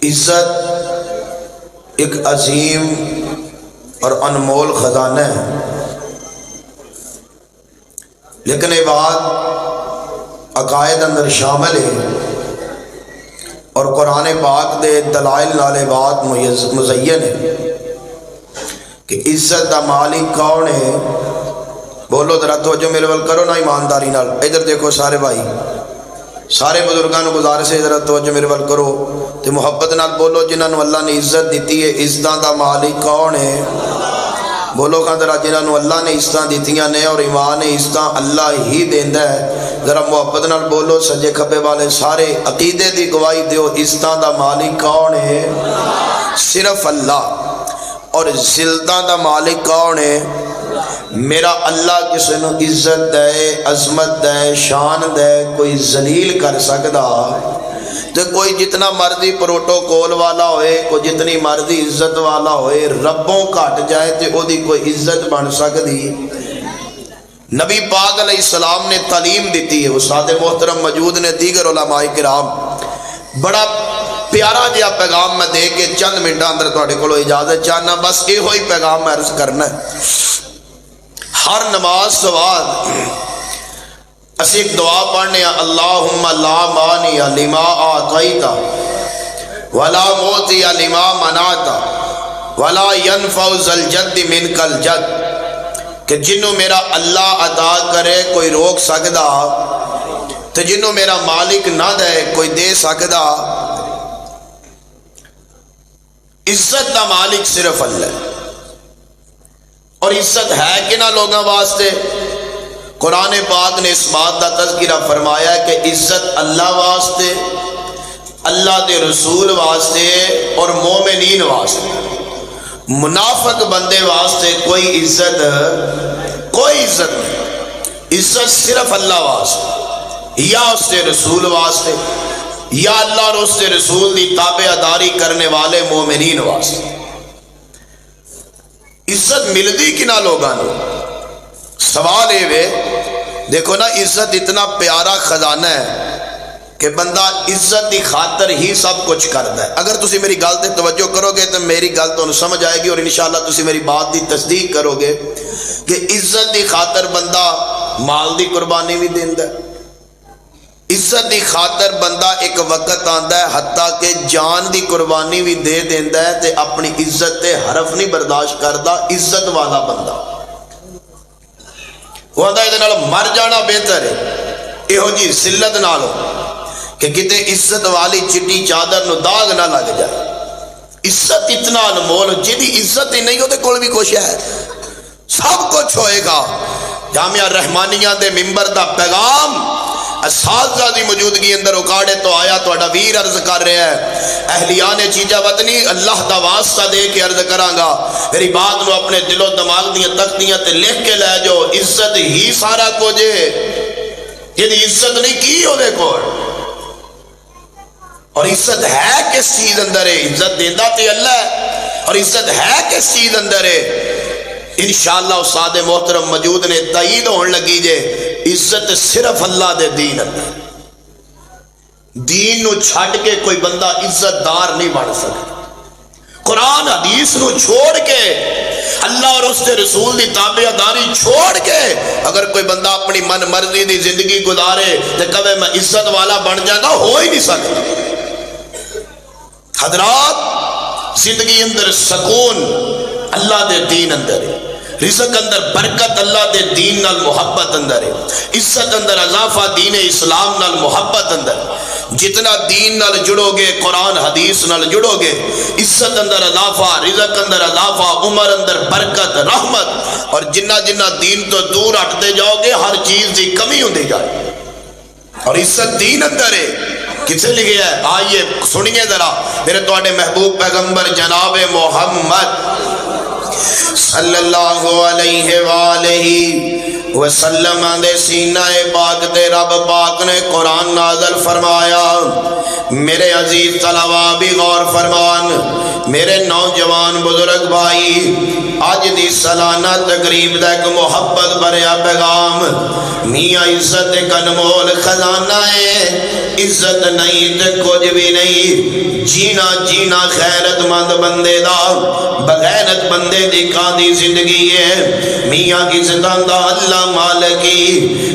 عزت ایک عظیم اور انمول خزانہ ہے، لیکن یہ بات عقائد اندر شامل ہے اور قرآن پاک دے دلائل نال بات مزین ہے کہ عزت دا مالک کون ہے۔ بولو ذرا توجہ میرے ول کرو نا ایمانداری نال، ادھر دیکھو سارے بھائی، سارے بزرگاں نوں گزارش ہے ذرا توجہ میرے ول کرو تے محبت نال بولو جنہاں نوں اللہ نے عزت دیتی ہے، عزتاں دا مالک کون ہے؟ بولو کہاں ذرا جنہاں نوں اللہ نے عزتاں دیتیاں نے اور ایمان عزتاں اللہ ہی دیندا ہے، ذرا محبت نال بولو سجے کھبے والے سارے عقیدے دی گواہی دیو، عزتاں دا مالک کون ہے؟ صرف اللہ۔ اور ذلتاں دا مالک کون ہے؟ میرا اللہ کسی نو عزت دے، عظمت دے، شان دے، کوئی ذلیل کر سکدا تو کوئی جتنا مرضی پروٹوکول والا ہوئے، کوئی جتنی مرضی عزت والا ہوئے، ربوں کٹ جائے تو او دی کوئی عزت بن سکدی؟ نبی پاک علیہ السلام نے تعلیم دیتی ہے، استاد محترم موجود نے، دیگر علماء کرام، بڑا پیارا جہا پیغام میں دے کے چند منٹاں اندر تواڈے کولوں اجازت چاہنا، بس یہ ہوئی پیغام میں عرض کرنا ہے۔ ہر نماز تو بعد اسی ایک دعا پڑھنے ہیں، اللہم لا مانع لما اعطیت ولا معطی لما منعت ولا ينفع ذا الجد منک الجد، کہ جنوں میرا اللہ عطا کرے کوئی روک سکدا تو جنوں میرا مالک نہ دے کوئی دے سکدا۔ عزت دا مالک صرف اللہ ہے، اور عزت ہے کنہ لوگاں واسطے؟ قرآن پاک نے اس بات کا تذکرہ فرمایا ہے کہ عزت اللہ واسطے، اللہ دے رسول واسطے اور مومنین واسطے۔ منافق بندے واسطے کوئی عزت نہیں، عزت صرف اللہ واسطے، یا اس کے رسول واسطے، یا اللہ اور اس کے رسول دی تابع داری کرنے والے مومنین واسطے۔ عزت ملدی کنا لوگاں نو؟ سوال یہ وے، دیکھو نا، عزت اتنا پیارا خزانہ ہے کہ بندہ عزت دی خاطر ہی سب کچھ کرتا ہے۔ اگر تسی میری گل تے توجہ کرو گے تو میری گل تانوں سمجھ آئے گی، اور انشاءاللہ تسی میری بات دی تصدیق کرو گے کہ عزت دی خاطر بندہ مال دی قربانی بھی دیندا ہے، عزت دی خاطر بندہ ایک وقت آندا ہے حتیٰ کہ جان دی قربانی بھی دے دیندا ہے تے اپنی عزت تے حرف نہیں برداشت کردا۔ عزت والا بندہ وہ آندا ہے نال مر جانا بہتر ہے یہو جی ذلت نالوں کہ کتے عزت والی چٹی چادر نو داغ نہ لگ جائے۔ عزت اتنا انمول، جدی عزت ہی نہیں ہوتے کول بھی کچھ ہے، سب کچھ ہوئے گا۔ جامعہ رحمانیہ دے ممبر دا پیغام اساتذہ دی موجودگی اندر اکاڑے تو آیا، تو اڈا ویر عرض کر رہے ہیں، اہلیان چیجہ وطنی اللہ دا واسطہ دے کے عرض کراں گا، میری بات نو اپنے دل و دماغ دیاں تختیاں تے لکھ کے لے جو، عزت ہی سارا کچھ ہے، یہ عزت نہیں کی ہو دیکھو۔ اور عزت ہے کس چیز اندر ہے؟ عزت دیندہ تے اللہ ہے، اور عزت ہے کس چیز اندر ہے؟ انشاءاللہ استاد محترم موجود نے تائید ہون لگی جے، عزت صرف اللہ دے دین اندر، دین نو چھڑ کے کوئی بندہ عزت دار نہیں بن سکتا۔ قرآن حدیث نو چھوڑ کے، اللہ اور اس کے رسول دی تابع داری چھوڑ کے اگر کوئی بندہ اپنی من مرضی دی زندگی گزارے تو کبھی میں عزت والا بن جانا، ہو ہی نہیں سکتا۔ حضرات، زندگی اندر سکون اللہ دے دین اندر ہے، رزق اندر برکت اللہ دے دین نال محبت اندر ہے، عزت اندر اضافہ دین اسلام نال محبت اندر۔ جتنا دین نال جڑو گے، قرآن حدیث نال جڑو گے، عزت اندر اضافہ، رزق اندر اضافہ، عمر اندر برکت، رحمت، اور جنہ جنہ دین تو دور ہٹتے جاؤ گے ہر چیز دی کمی ہوندی جائے۔ اور عزت دین اندر ہے، کسے لکھے ہے؟ آئیے سنیے ذرا میرے تواڈے محبوب پیغمبر جناب محمد صلی اللہ علیہ وآلہ وسلم دے سینہ پاک تے رب پاک نے قرآن نازل فرمایا۔ میرے عزیز طلباء بھی غور فرمان، میرے نوجوان بزرگ بھائی، آج دی سالانہ تقریب دا ایک محبت بھریا پیغام، میاں عزت ایک انمول خزانہ ہے، عزت نہیں تے کچھ بھی نہیں، جینا جینا خیرت مند بندے دا، بغیرت بندے دی کاندی زندگی ہے۔ میاں عزتان دا اللہ مالکی،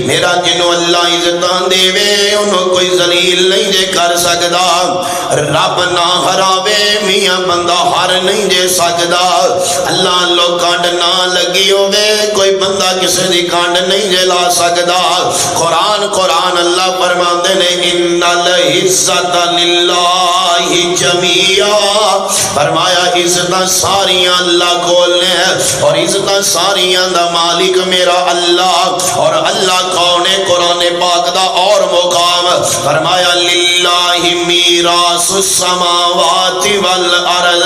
میرا جنو اللہ عزتان دے وے انہوں کوئی ذلیل نہیں جے کر سکدا، رب نہ ہراوے میاں بندہ ہر نہیں جے سکدا، اللہ لو کانڈ نہ لگی ہوئے کوئی بندہ کسی دی کانڈ نہیں جے لا سکدا۔ قرآن اللہ فرماندے نے ان العزت للہ جمیعا، فرمایا عزتاں ساریاں اللہ کولنے ہیں اور عزتاں ساریاں دا مالک میرا اللہ، اور اللہ کون ہے؟ قرآن پاک دا اور مقام فرمایا للہ میراث السماوات والارض،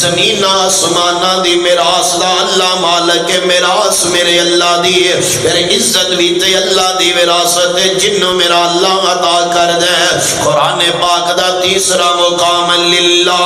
زمین آسمانہ دی میراث دا اللہ مالک ہے، میراث میرے اللہ دی ہے، پھر عزت بھی تے اللہ دی وراثت ہے جنوں میرا اللہ عطا کر دے۔ قرآن پاک دا تیسرا مقام للہ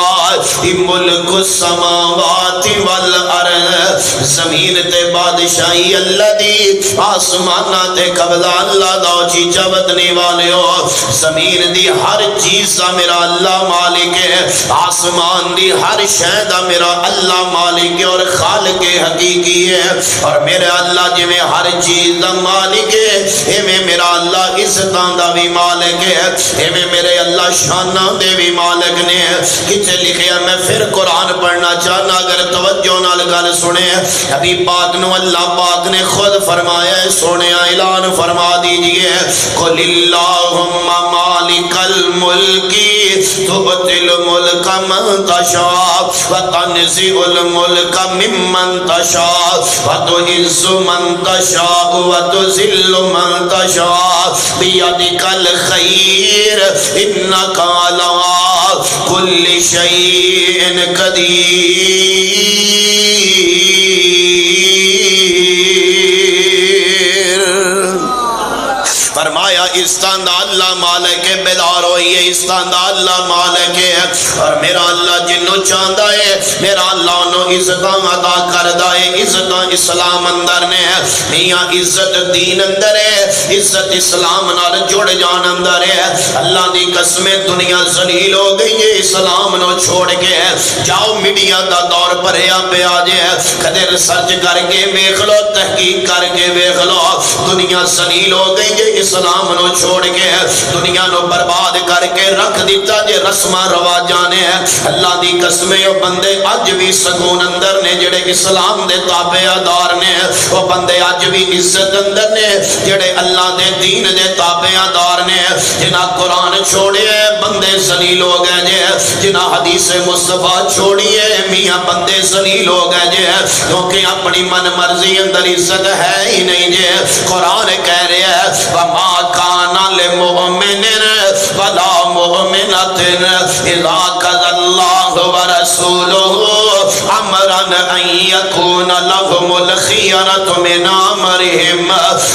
ملک السماوات والارض، زمین تے بادشاہی اللہ دی، آسمانہ تے قبضہ اللہ دا، چی چبتنی والے ہو، زمین دی ہر چیز دا میرا اللہ مالک ہے، آسمان دی ہر شے دا میرا اللہ مالک ہے اور خالق حقیقی ہے، اور میرے اللہ جی میں ہر چیز دا مالک ہے، اے میں میرا اللہ عزتان دا بھی مالک ہے، اے میں میرے اللہ شانہ دے بھی مالک نے، کچھ لکھیا میں پھر قرآن پڑھنا چاہنا، اگر توجہ نال گل سنے، ابھی پاک نو اللہ پاک نے خود فرمایا ہے، سونے اعلان فرما دیجئے، قل اللہم مالک الملکی تبتی الملک من تشاء وتنزع الملک ممن تشاء وتعز من تشاء وتذل من تشاء بیدک الخیر انک علی کل شیء قدیر۔ فرمایا عزتان دا اللہ مالک ہے، بیدار ہوئیے عزتان دا اللہ مالک ہے، اور میرا اللہ جنو چاندہ ہے میرا اللہ انہوں عزتان عطا کردہ ہے، عزتان اسلام اندر نے ہے، میاں عزت دین اندر ہے، عزت اسلام نال جڑ جان اندر ہے، اللہ دی قسمیں دنیا ذلیل ہو گئی ہے اسلام نو چھوڑ کے، جاؤ میڈیا دا دور پر یا پہ آجے، قدر سرچ کر کے بیخ لو، تحقیق کر کے بیخ لو، دنیا ذلیل ہو گئی ہے اسلام نو چھوڑ کے، دنیا نو برباد کر کے رکھ دیتا جے رسمہ رواجانے ہیں، اللہ دی قسمیں وہ بندے اج بھی سکون اندر نے جڑے اسلام دے تابع دار نے، وہ بندے اج بھی عزت اندر نے جڑے اللہ دے دین دے تابع دار نے، جنہ قرآن چھوڑے بندے ذلیل ہو گئے جے، جنہ حدیث مصطفیٰ چھوڑیے میاں بندے ذلیل ہو گئے جے، کیونکہ اپنی من مرضی اندر عزت ہے ہی نہیں جے۔ قرآن کہہ رہے ہیں وَمَا كَانَ لِمُؤْمِنٍ وَلَا مُؤْمِنَةٍ إِذَا قَضَى اللَّهُ وَرَسُولُهُ أَمْرًا أَن يَكُونَ لَهُمُ الْخِيَرَةُ مِنْ أَمْرِهِمْ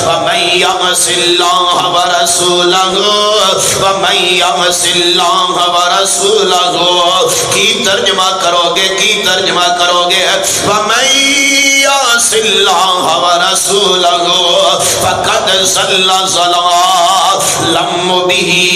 وَمَن يَعْصِ اللَّهَ وَرَسُولَهُ وَمَن يَعْصِ اللَّهَ وَرَسُولَهُ کی ترجمہ کرو گے، کی ترجمہ کرو گے، وَمَن يَعْصِ اللَّهَ وَرَسُولَهُ فَقَدْ ضَلَّ ضَلَالًا مُبِينًا۔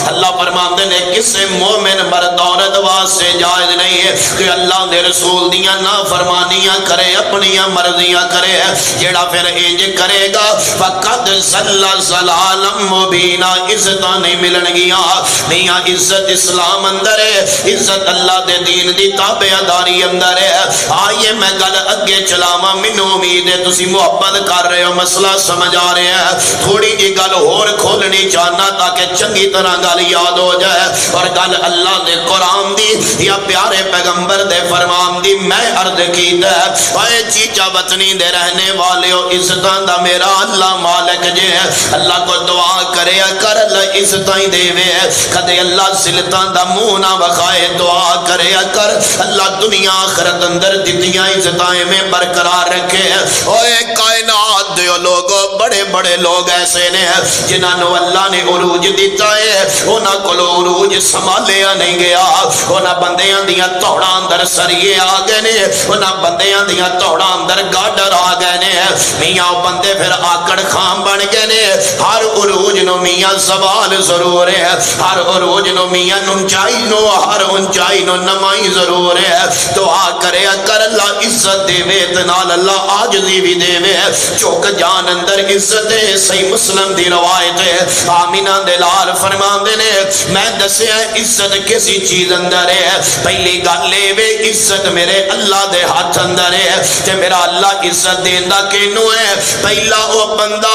اللہ فرماندے نے کسے مومن مرد عورت واسطے جائز نہیں ہے کہ اللہ دے رسول دیاں نافرمانیاں کرے، اپنیاں مرضیاں کرے، جیڑا پھر انج کرے گا فقد ضل ضلالا مبینا، عزتاں نہیں ملن گیاں۔ میاں عزت اسلام اندر ہے، عزت اللہ دے دین دی تابعداری اندر ہے۔ آئیے میں گل اگے چلاواں، مینوں امید ہے تسی محبت کر رہے ہو، مسئلہ سمجھ آ رہے ہیں، تھوڑی جی گل ہور کھولنی چاہنا تاکہ چنگی طرح گل یاد ہو جائے۔ اور گل اللہ دے قرآن دی یا پیارے پیغمبر دے فرمان دی میں عرض کیتا ہے اے چیچا وطنی دے رہنے والے ہو عزتاں دا میرا اللہ مالک جے اللہ کو دعا کرے کر اللہ عزتاں دے وے کدے اللہ ذلتاں دا منہ نہ وکھائے دعا کرے کر اللہ دنیا آخرت اندر دتیاں عزتاں میں برقرار رکھے اوے کائنات دے لوگوں بڑے بڑے لوگ ایسے نے جنہاں نو اللہ نے عروج دیتا ہے انہاں کولو عروج سنبھالیا نہیں گیا انہاں بندیاں دیاں توڑاں اندر سریے آ گئے نے انہاں بندیاں دیاں توڑاں اندر گاڈر آ گئے نے میاں بندے پھر آکڑ خام بن گئے نے ہر عروج نو میاں سوال ضرور ہے ہر عروج نو میاں اونچائی نو ہر اونچائی نو نمائی ضرور ہے دعا کرے کر اللہ عزت دے وے نال اللہ عاجزی بھی دے وے چوک جان اندر عزت ہے صحیح مسلم دی روایت ہے آمینہ دے لال فرماندے نے میں دسیا عزت کسی چیز اندر ہے پہلی گل لے وے عزت میرے اللہ دے ہاتھ اندر ہے تے میرا اللہ عزت دیندا کینوں ہے پہلا او بندہ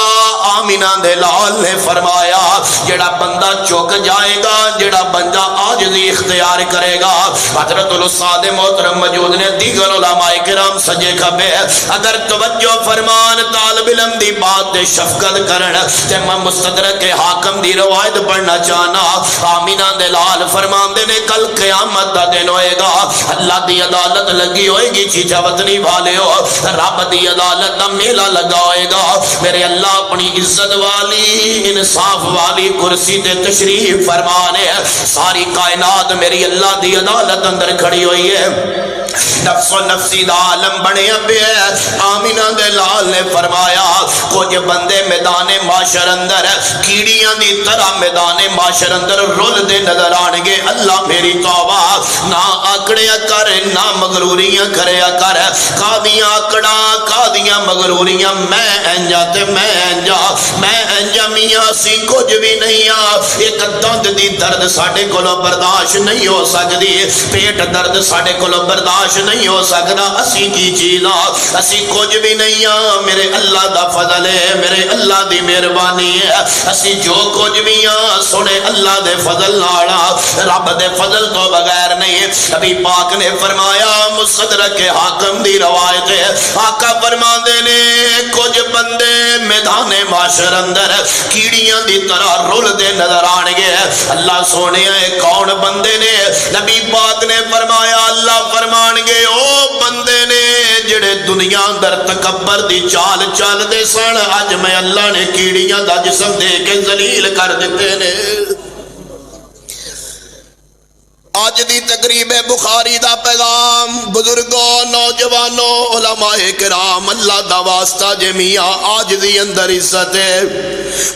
آمینہ دے لال نے فرمایا جڑا بندہ چوک جائے گا جڑا بندہ عاجزی اختیار کرے گا حضرت الاستاد محترم موجود نے دیگر علماء کرام سجے کھبے اگر توجہ فرمان طالب علم دی بات دے شفقت کرن تے میں مستدرک حاکم دی روایت پڑھنا چاہنا آمینہ دے لال فرماندے نے کل قیامت دا دن ہوئے گا اللہ دی عدالت لگی ہوئے گی چیچا وطنی والے ہو رب دی عدالت دا میلہ لگا ہوئے گا میرے اللہ اپنی عزت والی انصاف والی کرسی تے تشریف فرمانے ساری کائنات میری اللہ دی عدالت اندر کھڑی ہوئی ہے نفس و نفسی دا عالم بنے پہ آمینہ دے لال نے فرمایا کچھ بندے میدان معاشر اندر کیڑیاں دی طرح میدان معاشر اندر رول دے نظر آنگے اللہ میری توبہ نہ آکڑیا کر نہ مغروریاں کریا کر قادیاں آکڑا قادیاں مغروریاں میں انجا تے میں انجا میاں سی کچھ بھی نہیں ایک دند دی درد ساڑھے کلو برداشت نہیں ہو سکتی پیٹ درد ساڑھے کلو برداشت نہیں ہو سکتا اسی کی چیزاں اسی کچھ بھی نہیں میرے اللہ دا فضل ہے میرے اللہ دی مہربانی ہے اسی جو کچھ بھی سنے اللہ دے فضل ناڑا رب دے فضل تو بغیر نہیں نبی پاک نے فرمایا مصدرک حاکم دی روایت ہے آقا فرما دے نے کچھ بندے میدان معاشر اندر کیڑیاں دی طرح رول دے نظر آنگے اللہ سونے کون بندے نے نبی پاک نے فرمایا اللہ فرمانگے او بندے نے جڑے دنیا در تکبر دی چال چال دے سن آج میں اللہ نے کیڑیاں دا جسم دے کے ذلیل کر دیتے نے آج دی تقریب بخاری دا پیغام بزرگوں نوجوانوں علماء کرام اللہ دا واسطہ جمعیہ آج دی اندر عزت ہے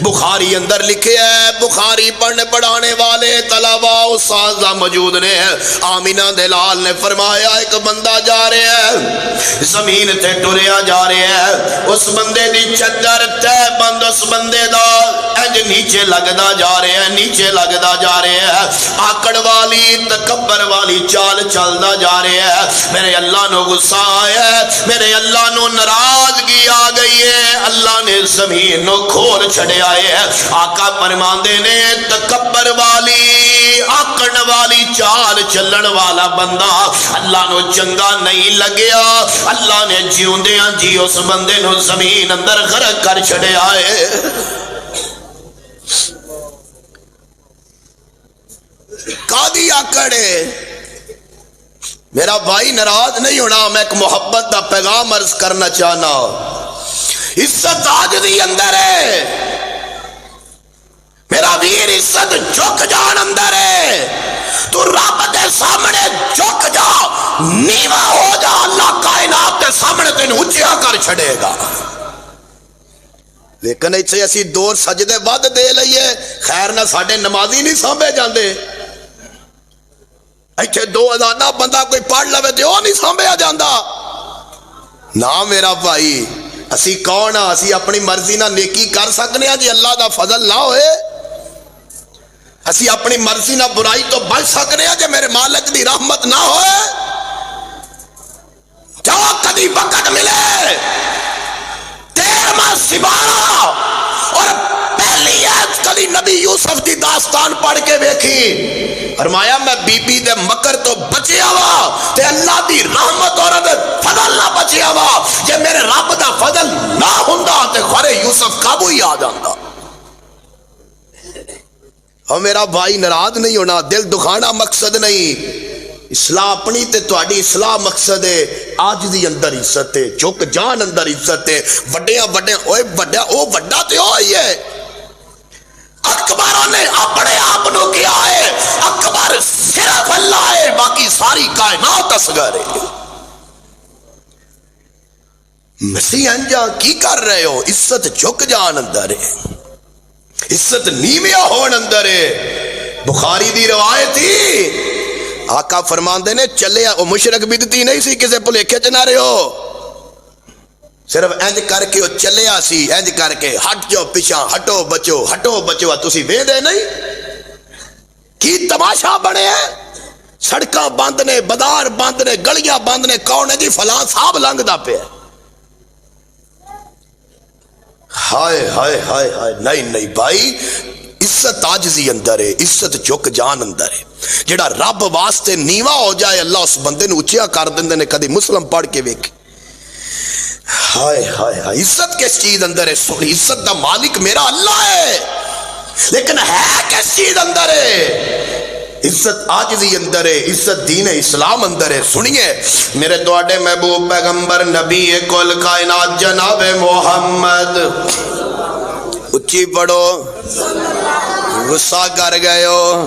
بخاری اندر لکھے ہے بخاری پڑھنے پڑھانے والے طلبہ استاذہ موجود نے آمینہ دلال نے فرمایا ایک بندہ جا رہے ہے زمین تے ٹریا جا رہے ہے اس بندے دی چدر تے بند اس بندے دا اج نیچے لگدا جا رہے ہیں نیچے لگدا جا رہے ہیں آکڑ والی تکبر والی چال چلدا جا رہے ہیں میرے اللہ نو غصہ آیا ہے میرے اللہ نو ناراضگی آ گئی ہے اللہ نے زمین نو کھول چھڑے آئے ہیں آقا فرماندے نے تکبر والی آکڑ والی چال چلن والا بندہ اللہ نو چنگا نہیں لگیا اللہ نے جیوندیاں جی اس بندے نو زمین اندر غرق کر چھڑے آئے قاضی آکڑے میرا بھائی ناراض نہیں ہونا میں ایک محبت دا پیغام عرض کرنا چاہنا عزت آج دی اندر ہے میرا ویر عزت جھک جان اندر ہے تو رب دے سامنے جھک جا نیوا ہو جا اللہ کائنات دے سامنے تین اچھیا کر چھڑے گا لیکن ایسے اسی دور سجدے ود دے لئیے خیر نہ ساڑھے نمازی نہیں سامبے جاندے ایتھے دو ازانہ بندہ کوئی پڑھ لوے دیو نہیں سامبیا جاندا نا میرا بھائی اسی کون ہاں اسی اپنی مرضی نہ نیکی کر سکنے ہیں جی اللہ دا فضل نہ ہوئے اسی اپنی مرضی نہ برائی تو بچ سکنے ہیں جی میرے مالک دی رحمت نہ ہوئے جو کدی وقت ملے 13واں سپارہ اور پہلی کلی نبی یوسف دی داستان پڑھ کے ویکھی، فرمایا میں بی بی دے مکر تو بچیا وا تے اللہ دی رحمت اور فضل نہ بچیا وا، جے میرے رب دا فضل نہ ہوندا تے خورے یوسف قابو ہی آ جاندا۔ اور میرا بھائی ناراض نہیں ہونا، دل دکھانا مقصد نہیں، اصلاح اپنی تے تہاڈی اصلاح مقصد ہے۔ عاجزی اندر عزت ہے، جھک جان اندر عزت ہے، وڈیاں وڈے اوے وڈا او وڈا تے ہوئی ہے۔ اکبر نے اپنے آپ نو کیا ہے اکبر صرف اللہ ہے، باقی ساری کائنات اصغر ہے۔ مسیح انجا کی کر رہے ہو؟ عزت جھک جان اندر ہے، عزت نیویاں ہون اندر ہے۔ بخاری دی روایت تھی، آقا فرماندے نے چلے او مشرک بدتی نہیں سی کسے بھلیکھے چ نہ رہو، صرف انج کر کے او چلیا سی، انج کر کے ہٹ جاؤ پیچھا، ہٹو بچو ہٹو بچو، تسی ویندے نہیں کی تماشا بنے ہیں؟ سڑکاں بند نے، بازار بند نے، گلیاں بند نے، کون ہے جی فلاں صاحب لنگدا پیا؟ ہائے ہائے ہائے ہائے، نہیں نہیں بھائی، عزت عاجزی اندر ہے، عزت جھک جان اندر ہے۔ جڑا رب واسطے نیواں ہو جائے اللہ اس بندے نو اچیا کر دیندے نے۔ کدی مسلم پڑھ کے ویکھ، ہائے ہائے ہائے، عزت کس چیز اندر ہے؟ سن، عزت دا مالک میرا اللہ ہے، لیکن ہے کس چیز اندر ہے؟ عزت عاجزی اندر ہے، عزت دین اسلام اندر ہے۔ سنیے میرے تواڈے محبوب پیغمبر نبی کل کائنات جناب محمد، اچھی پڑھو، غصہ کر گئے ہو،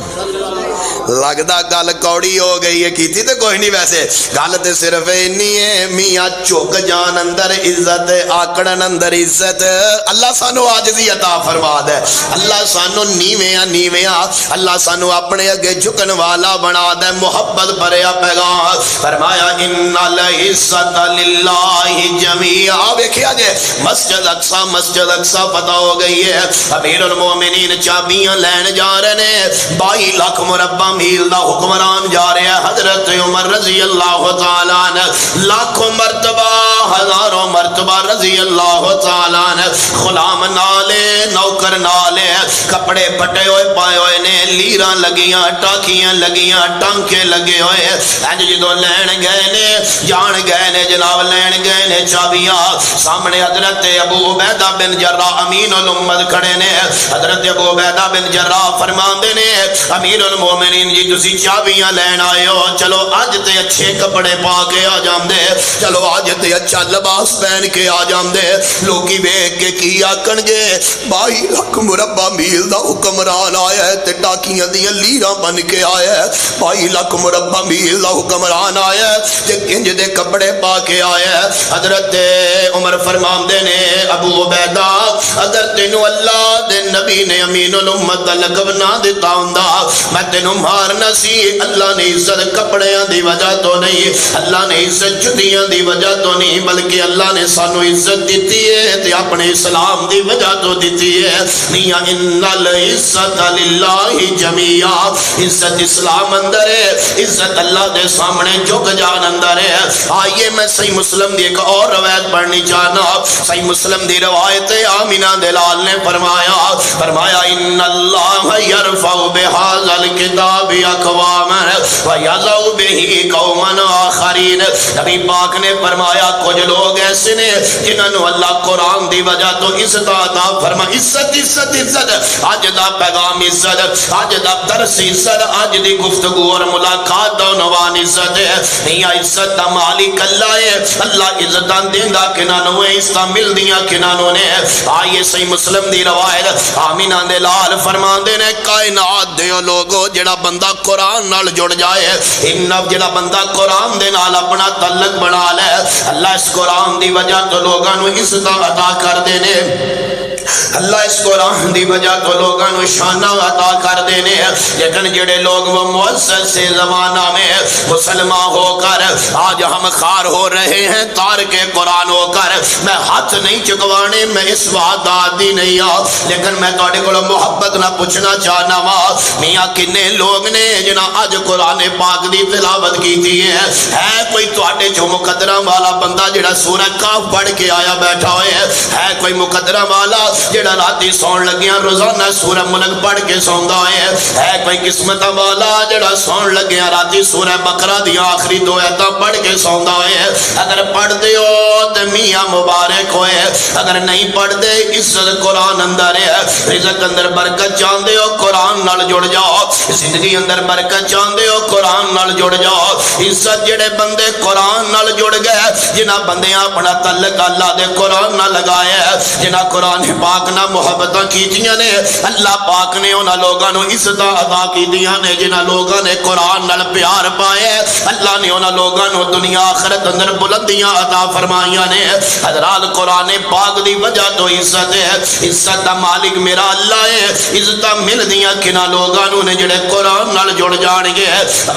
لگدا گل کوڑی ہو گئی ہے، کیتی تے کوئی نہیں، ویسے گل تے صرف اینی ہے، میاں چوک جان اندر عزت، آکڑن اندر عزت۔ اللہ سانو عاجزی عطا فرما دے، اللہ سانو نیویاں اللہ سانو اپنے اگے جھکن والا بنا دے۔ محبت بھریا پیغام فرمایا ان العزت للہ جمیعا۔ ویکھیا جے مسجد اقصی پتہ ہو گئی ہے، امیر المومنین چابیاں لین جا رہے ہیں، 22 لاکھ مربع میل دا حکمران جا رہے ہیں، حضرت عمر رضی اللہ تعالیٰ عنہ لاکھوں مرتبہ ہزاروں مرتبہ رضی اللہ تعالیٰ عنہ، غلام نالے نوکر نالے، کپڑے پٹے ہوئے پائے ہوئے نے، لیراں لگیاں، ٹاکیاں لگیاں، ٹانکے لگے ہوئے، اینج جدوں لین گئے نے، جان گئے نے جناب، لین گئے نے چابیاں، سامنے حضرت ابو عبیدہ بن جراح امین الامت کھڑے نے۔ حضرت ابو عبیدہ بن جراح فرماندے نے امیر المومنین جی تسی چابیاں لین آئے ہو، چلو اج تے اچھے کپڑے پا کے آ جاندے، چلو اج تے اچھا لباس پہن کے آ جاندے، لوکی ویکھ کے کی آکھن گے 22 لاکھ مربع میل دا حکمران آیا ہے تے ٹاکیاں دیاں لیراں بن کے آیا ہے، 22 لاکھ مربع میل دا حکمران آیا ہے تے کنج دے کپڑے پا کے آیا ہے۔ حضرت عمر فرماندے نے ابو عبیدہ اگر تینوں اللہ دے نبی نے امین الامت دا لقب نہ دیتا ہوندا میں تینوں مارنا سی۔ اللہ نے عزت کپڑیاں دی وجہ تو نہیں، اللہ نے عزت جتیاں دی وجہ تو نہیں، بلکہ اللہ نے سانو عزت دیتی ہے تے اپنے اسلام دی وجہ تو دیتی ہے۔ میاں ان العزت للہ جمیعا، عزت اسلام اندر ہے، عزت اللہ دے سامنے جھک جان اندر ہے۔ آئیے میں صحیح مسلم دی ایک اور روایت پڑھنی چاہنا، صحیح مسلم دی روایت آمینہ دلال نے فرمایا ان اللہ یرفع بہذا الکتاب اقواما ویضع بہ قوما آخرین۔ نبی پاک نے فرمایا کچھ لوگ ایسے نے جنہاں نو اللہ قرآن دی وجہ تو عزت عطا فرما، عزت عزت عزت، اج دا پیغام عزت، اج دا درس عزت، اج دی گفتگو اور ملاقات دا عنوان عزت ہے۔ میاں عزت دا مالک اللہ ہے، اللہ عزتاں دیندا کناں نو ہے، عزتاں ملدیاں کناں نو نے۔ آئیے صحیح مسلم دی روایت آمینہ دے لال فرماندے نے کائنات دے لوگو جڑا بندہ قرآن نال جڑ جائے، جڑا بندہ قرآن دے نال اپنا تعلق بنا لے، اللہ اس قرآن دی وجہ تو لوگاں نو عزت عطا کر دینے، اللہ اس قرآن دی وجہ تو لوگاں نو شانہ عطا کر دینے۔ لیکن جڑے لوگ وہ معزز سے زمانہ میں مسلمان ہو کر آج ہم خار ہو رہے ہیں تارک قرآن ہو کر، میں ہاتھ نہیں چکوانے، میں اس بات عادی نہیں آ، لیکن میں تواڈے کولوں محبت نہ پوچھنا چاہنا وا میاں کنے لوگ نے جنہاں اج قرآن پاک دی تلاوت کیتی ہے کوئی تواڈے جو مقدرہ والا بندہ جڑا سورہ کاف پڑھ کے آیا بیٹھا ہوئے ہے کوئی مقدرہ والا جڑا راتی سون لگیاں روزانہ سورہ ملک پڑھ کے سوندا ہے کوئی قسمت والا جڑا سون لگیاں راتی سورہ بقرہ دی آخری دو آیتاں پڑھ کے سوندا ہے اگر پڑھ دیو تے میاں مبارک ہوئے اگر نہیں پڑھ دے عزت قرآن اندر ہے رزق اندر برکت چاہندے ہو قرآن نال جڑ جاؤ زندگی اندر برکت چاہندے ہو قرآن نال جڑ جاؤ عزت جڑے بندے قرآن نال جڑ گئے جنہ بندیاں اپنا تعلق اللہ دے قرآن نال لگایا جنہ قرآن پاک نہ محبتاں کیتیاں نے اللہ پاک نے انہاں لوگاں نو عزت عطا کیتیاں نے جنہ لوگاں نے قرآن نال پیار پایا اللہ نے انہاں لوگاں نو دنیا آخرت اندر بلندیاں عطا فرمائیاں نے حضرات قرآن پاک دی وجہ تو عزت ہے عزت دا مالک میرا اللہ ہے عزت مل دیاں کنا لوگاں نو نے جڑے قرآن نال جڑ جان گے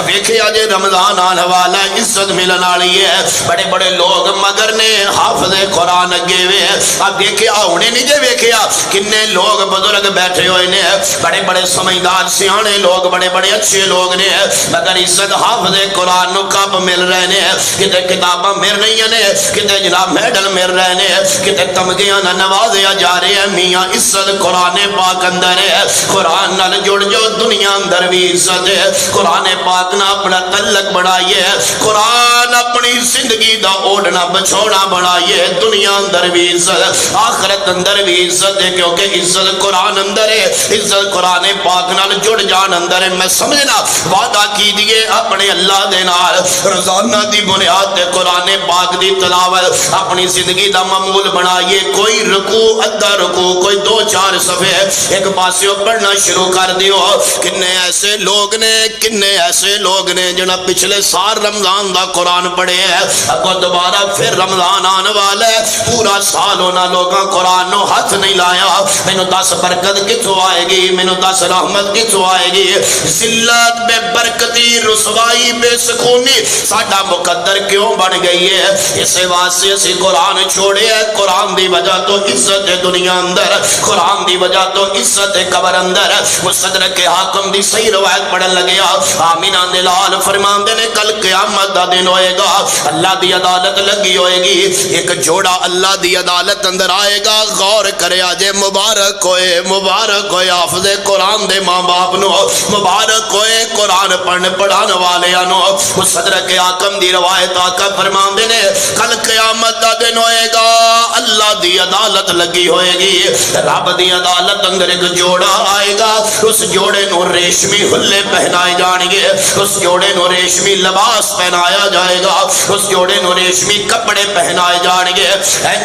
ویکھیا جے رمضان آنے والا عزت ملن والی ہے بڑے بڑے لوگ مگر نے حافظ قرآن اگے وے اب ویکھیا ہونے نہیں جے ویکھیا کنے لوگ بزرگ بیٹھے ہوئے نے بڑے بڑے سمجھدار سیانے لوگ بڑے بڑے اچھے لوگ نے مگر عزت حافظ قرآن نو کب مل رہے نے کتے کتاباں مل رہی نے کتے جناب میڈل مل رہے نے کتے تمغیاں نوازیا جا رہے ہیں میاں عزت قرآن پاک اندر ہے قرآن نال جڑ جو دنیا اندر بھی عزت ہے قرآن پاک نہ اپنا تعلق بڑھائیے قرآن اپنی زندگی دا اوڑنا بچھوڑا بڑھائیے دنیا اندر بھی عزت آخرت اندر بھی عزت ہے کیونکہ عزت قرآن اندر ہے عزت قرآن پاک نال جڑ جان اندر ہے میں سمجھنا وعدہ کیجئے اپنے اللہ دے نال روزانہ دی بنیاد تے قرآن پاک دی تلاوت اپنی زندگی دا معمول بنائیے کوئی رکوع ادھا رکوع کوئی دو چار صفحے ایک پاسیوں پڑھنا شروع کر دیو کنے ایسے لوگ نے جنہاں پچھلے سال رمضان دا قرآن پڑھے ہیں اگو دوبارہ پھر رمضان آنے والا ہے پورا سال ہونا لوگاں قرآن نو ہاتھ نہیں لایا مینوں 10 برکت کتھوں آئے گی مینوں 10 رحمت کتھوں آئے گی ذلت بے برکتی رسوائی بے سکونی ساڈا مقدر کیوں بن گئی ہے اسے واسطے اسی قرآن چھوڑے ہے قرآن دی وجہ تو عزت ہے دنیا اندر قرآن دی وجہ تو عزت ہے قبر اندر مستدرک حاکم دی صحیح روایت پڑھن لگیا آمینہ دے لال فرماندے نے کل قیامت دا دن ہوئے گا اللہ دی عدالت لگی ہوئے گی ایک جوڑا اللہ دی عدالت اندر آئے گا غور کرے آجے مبارک ہوئے حافظ قرآن دے ماں باپ نو مبارک ہوئے قرآن پڑھنے پڑھانے والے انو مستدرک حاکم دی روایت آقا فرماندے نے کل قیامت دا دن ہوئے گا اللہ دی عدالت لگی ہوئے گی رب دی عدالت اندر ایک جوڑا آئے گا اس جوڑے نو ریشمی حلے پہنائے جائیں گے اس جوڑے نو ریشمی لباس پہنایا جائے گا اس جوڑے نو ریشمی کپڑے پہنائے جائیں گے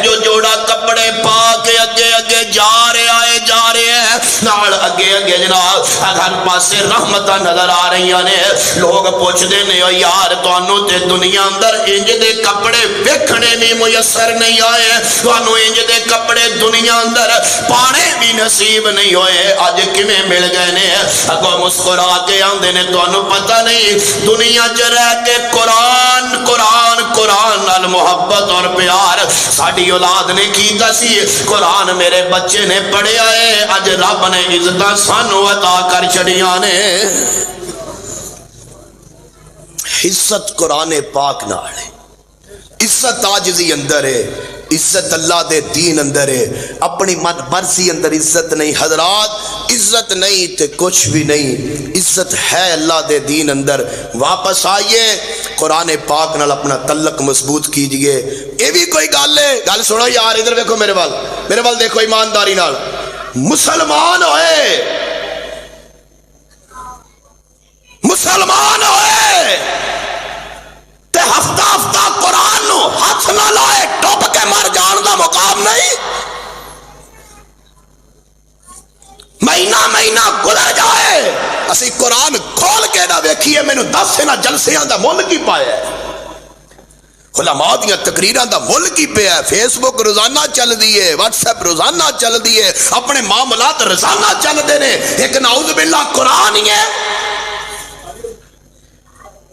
جو جوڑا کپڑے پا کے اگے جا رہے ہیں نال اگے جناب ہر پاسے رحمتاں نظر آ رہی نے لوگ پوچھ دے نے یار تانوں تے دنیا اندر انج دے کپڑے ویکھنے نہیں میسر نہیں آئے تانوں انج دے کپڑے دنیا اندر پانے بھی نصیب نہیں ہوئے اج کیویں مل گئے نے اگوں مسکرا کے آندے نے تانوں پتہ نہیں دنیا چ رہ کے قرآن نال محبت اور پیار ساڈی اولاد نے کیتا سی قرآن میرے بچے نے پڑھیا ہے اج رب نے عزتاں سانوں عطا کر چھڑیاں نے عزت قرآن پاک نال ہے عزت عاجزی اندر ہے عزت اللہ دے دین اندر ہے اپنی من مرضی اندر عزت نہیں حضرات عزت نہیں تے کچھ بھی نہیں عزت ہے اللہ دے دین اندر واپس آئیے قرآن پاک نال اپنا تعلق مضبوط کیجئے یہ بھی کوئی گل ہے گل سنو یار ادھر دیکھو میرے وال دیکھو ایمانداری نال مسلمان ہوئے تے ہفتہ قرآن نو ہاتھ نہ لائے ڈوب کے مر جان دا مقام نہیں مہینہ گزر جائے اسی قرآن کھول کے نہ ویکھیے مینوں دس نہ جلسیاں دا مل کی پایا علماء دیاں تقریراں دا مل کی پیا فیس بک روزانہ چل دیئے واٹس ایپ روزانہ چل دیئے اپنے معاملات روزانہ چل دینے ایک نعوذ باللہ قرآن ہی ہے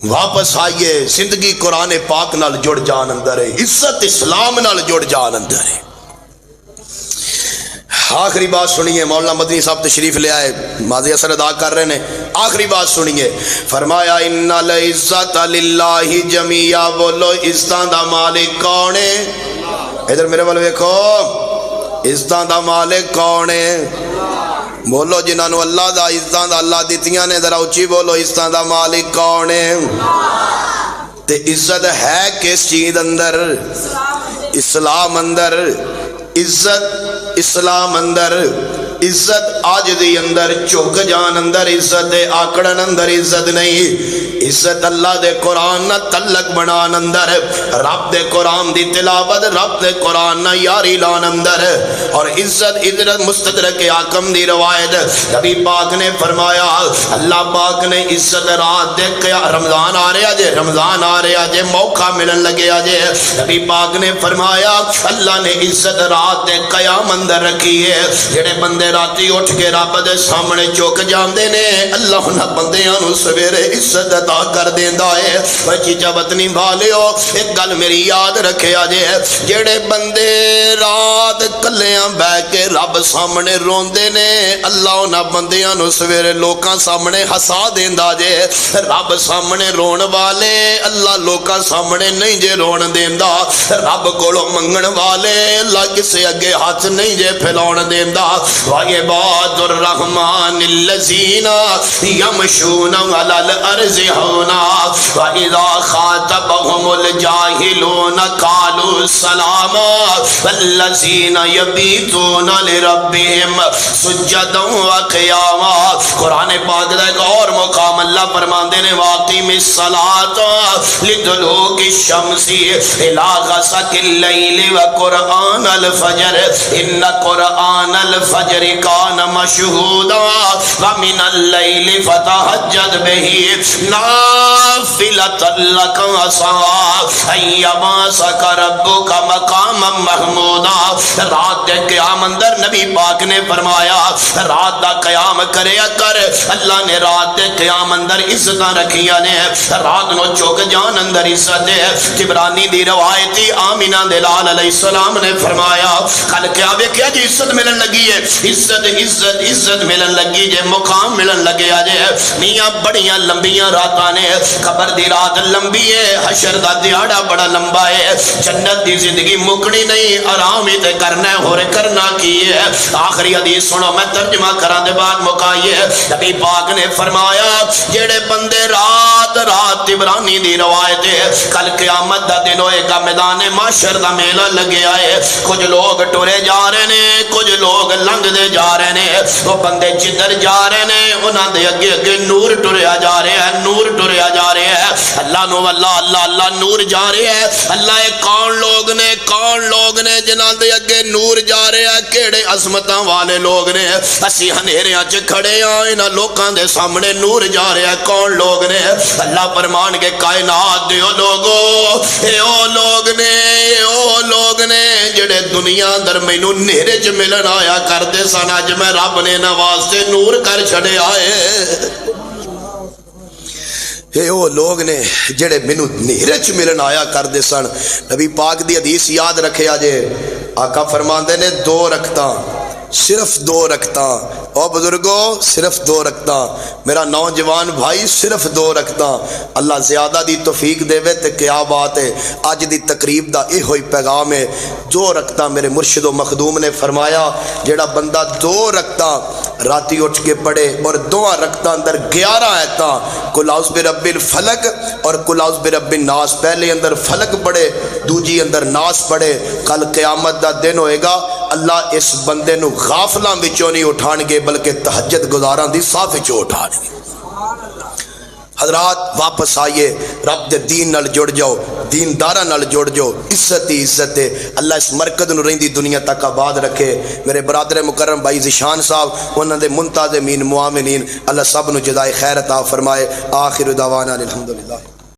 واپس آئیے زندگی قرآن پاک نال جڑ جان اندر ہے عزت اسلام نال جڑ جان اندر ہے آخری بات سنیے مولانا مدنی صاحب تشریف لے آئے ماضی اثر ادا کر رہے ہیں آخری بات سنیے فرمایا ان العزت للہ جمیعا بولو عزتاں دا مالک کون ہے ادھر میرے والے دیکھو عزتاں دا مالک کون ہے؟ بولو جنہوں اللہ دا عزتاں دا اللہ دیتیاں نے ذرا اچھی بولو عزتاں دا مالک کون ہے؟ تے عزت ہے کس چیز اندر؟ اسلام اندر عزت، اسلام اندر عزت، آج دی اندر چوک جان اندر عزت ہے، آکڑن اندر عزت نہیں۔ عزت اللہ دے قرآن نہ تعلق بنان اندر، رب دے قرآن دی تلاوت، رب دے قرآن نہ یاری لان اندر، اور عزت ادھر مستدرک حاکم دی روایت نبی پاک نے فرمایا اللہ پاک نے عزت رات دے رمضان آ رہا جے، رمضان آ رہا جے، موقع ملن لگے جے، نبی پاک نے فرمایا اللہ نے عزت رات دے قیام اندر رکھی ہے۔ جڑے بندے راتی اٹھ کے رب دے سامنے چوک جاندے نے اللہ انہاں بندیاں نوں سویرے عزت عطا کر دیندا ہے۔ چیچا وطنی والےو ایک گل میری یاد رکھیا جے، جڑے بندے رات کلیاں بہ کے رب سامنے روندے نے اللہ انہاں بندیاں نوں سویرے لوکاں سامنے ہسا دیندا جے۔ رب سامنے رون والے اللہ لوکاں سامنے نہیں جے رون دیندا، رب کولوں منگن والے اللہ کسے اگے ہاتھ نہیں جے پھیلاون دیندا۔ وعباد الرحمن الذین یمشون علی الارض ہونا وَإِذَا خَاطَبَهُمُ الْجَاهِلُونَ قَالُوا سَلَامًا وَالَّذِينَ يَبِيتُونَ لِرَبِّهِمْ سُجَّدًا وَقِيَامًا۔ قرآن پاک دا ایک اور مقام اللہ فرماندے نے وَأَقِمِ الصَّلَاةَ لِدُلُوكِ الشَّمْسِ إِلَى غَسَقِ اللَّيْلِ وَقُرْآنَ الْفَجْرِ إِنَّ قُرْآنَ الْفَجْرِ كَانَ مَشْهُودًا وَمِنَ اللَّيْلِ فَتَهَجَّدْ بِهِ نافلۃ لک عسیٰ ان یبعثک ربک مقاما محمودا۔ رات دے قیام اندر نبی پاک نے فرمایا رات دا قیام کریا کر، اللہ نے رات دے قیام اندر عزتاں رکھیاں نے، رات نو چوک جان اندر عزت ہے۔ جبرانی دی روایتی آمینہ دے لال علیہ السلام نے فرمایا کل کیا ویکھیا جی عزت ملن لگی ہے، عزت عزت عزت ملن لگی جے، مقام ملن لگے جے۔ میاں بڑیاں لمبیاں راتاں نے، قبر دی رات لمبی ہے، حشر دا دیہاڑا بڑا لمبا ہے، جنت دی زندگی مکڑی نہیں، آرام ہی تے کرنا ہے، ہور کرنا کی ہے۔ آخری حدیث سنو میں ترجمہ کران دے بعد مکائیے۔ نبی پاک نے فرمایا جڑے بندے رات عبرانی دی روایت ہے کل قیامت دا دن ہوئے گا، میدان محشر دا میلہ لگے آئے، کچھ لوگ ٹرے جا رہے نے، کچھ لوگ لنگ دے جا رہے نے، وہ بندے جدھر جا رہے نے انہاں دے اگے اگے نور ٹریا جا رہے ہیں، نور ٹریا جا رہے ہیں، اللہ نو اللہ اللہ اللہ نور جا رہے ہیں۔ اللہ اے کون لوگ نے جنہاں دے اگے نور جا رہے ہیں، کیڑے عظمتاں والے لوگ نے، اسی ہنیریاں چ کھڑے ہاں، انہاں لوکاں دے سامنے نور جا رہے ہیں، کون لوگ نے؟ اللہ فرمان کے کائنات دے او لوگو، اے او لوگ نے جڑے دنیا اندر مینوں نیرے چ ملن آیا کردے سن، اج میں رب نے نواز سے نور کر چھڑے آئے۔ اے او لوگ نے جڑے مینوں نیرے چ ملن آیا کردے سن۔ نبی پاک دی حدیث یاد رکھے آجے، آقا فرماندے نے دو رکھتاں، صرف دو رکھتاں، او بزرگو صرف دو رکھتاں، میرا نوجوان بھائی صرف دو رکھتاں، اللہ زیادہ دی توفیق دے وے تے کیا بات ہے۔ آج دی تقریب دا اے ہوئی پیغام ہے، دو رکھتاں میرے مرشد و مخدوم نے فرمایا جڑا بندہ دو رکھتاں راتی اٹھ کے پڑھے اور دواں رکھتاں اندر 11 آیتاں قل اعوذ برب الفلق اور قل اعوذ برب الناس، پہلے اندر فلق پڑھے دوجی اندر ناس پڑھے، کل قیامت دا دن ہوئے گا اللہ اس بندے نو غافلاں وچوں نہیں اٹھان گے بلکہ تہجد گزاراں دی صاف وچوں اٹھان گے۔ حضرات واپس آئیے، رب دے دین نال جڑ جاؤ، دینداراں نال جڑ جاؤ، عزت ہی عزت ہے۔ اللہ اس مرکز نو رہندی دنیا تک آباد رکھے۔ میرے برادر مکرم بھائی ذیشان صاحب انہاں دے منتظمین معاونین اللہ سب نو جزائے خیر عطا فرمائے۔ آخر دعوانا الحمدللہ۔